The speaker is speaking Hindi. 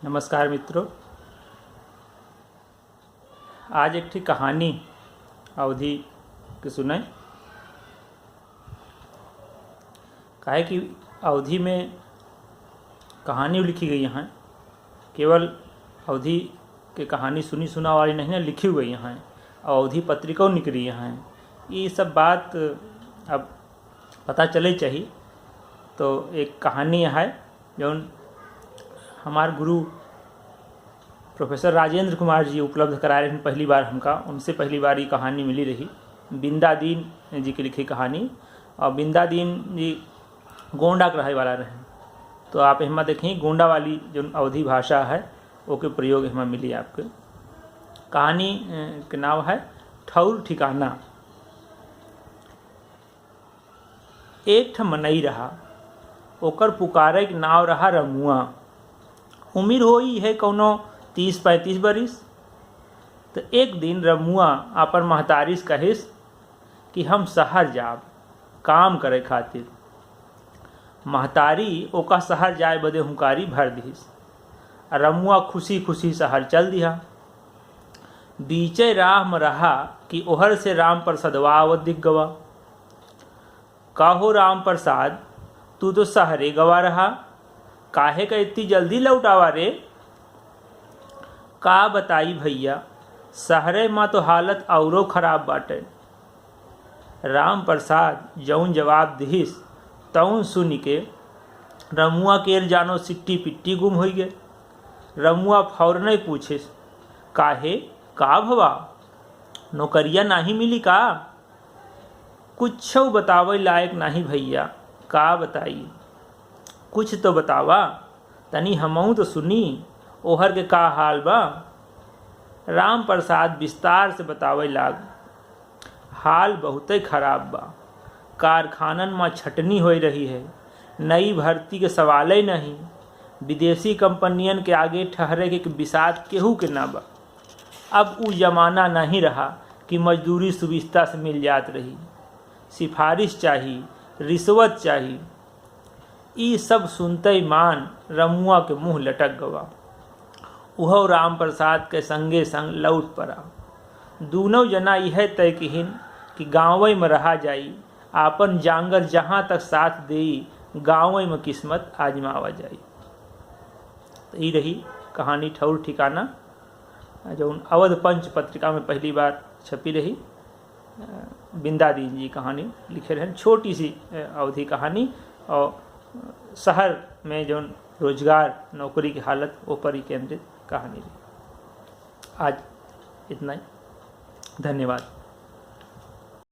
नमस्कार मित्रों। आज एक ठीक कहानी अवधि की सुनाई। काहे कि अवधि में कहानी लिखी गई है, केवल अवधि के कहानी सुनी सुना वाली नहीं है, लिखी हुई है। अवधि पत्रिका निकली है। ये सब बात अब पता चले चाहिए। तो एक कहानी है जो हमारे गुरु प्रोफेसर राजेंद्र कुमार जी उपलब्ध करा रहे हैं। पहली बार हमका उनसे पहली बार ये कहानी मिली रही। बिंदादीन जी की लिखी कहानी। और बिंदादीन जी गोंडा के रहे वाला रहे। तो आप हमें देखें गोंडा वाली जो अवधि भाषा है वो के प्रयोग हमें मिली। आपके कहानी के नाम है ठौर ठिकाना। एक ठ मनई रहा, ओकर पुकारे के नाव रहा रमुआ। उम्र होई है कौनो 30-35 बरिस। तो एक दिन रमुआ अपन महतारी से कहिस कि हम शहर जाब काम करे खातिर। महतारी ओका शहर जाए बदे हुंकारी भर दिस। रमुआ खुशी खुशी शहर चल दिया। बीचे राह में रहा कि ओहर से राम प्रसादवा आवत दिख गवा। काहो राम प्रसाद, तू तो शहरे गवा रहा, काहे का इतनी जल्दी लौटावा रे? का बताई भैया, शहरे में तो हालत औरो खराब बाटे। राम प्रसाद जौन जवाब दिहिस तौन सुन के रमुआ केर जानो सिट्टी पिट्टी गुम हो गए। रमुआ फौरन पूछिस, काहे का भवा, नौकरिया नहीं मिली का? कुछ बतावे लायक नहीं भैया, का बताई, कुछ तो बतावा, तनी हमहू तो सुनी ओहर के का हाल बा। राम प्रसाद विस्तार से बतावे लाग। हाल बहुत खराब बा। कारखानन में छटनी हो रही है, नई भर्ती के सवाल ही नहीं। विदेशी कंपनियन के आगे ठहरे के बिसात केहू के ना बा। अब वो जमाना नहीं रहा कि मजदूरी सुविस्ता से मिल जात रही। सिफारिश चाहिए, रिश्वत चाहिए। ये सब सुनते मान रमुआ के मुंह लटक गवा। वह राम प्रसाद के संगे संग लौट पड़ा। दोनों जना यह तय किहिन कि गाँव में रहा जाई, आपन जांगर जहाँ तक साथ देई गाँव में किस्मत आजमावा जाई। तो ये रही कहानी ठौर ठिकाना, जो अवध पंच पत्रिका में पहली बार छपी रही। बिंदादीन जी कहानी लिखे रहे। छोटी सी अवधि कहानी और शहर में जो रोजगार नौकरी की हालत वो पर ही केंद्रित कहानी रही। आज इतना ही, धन्यवाद।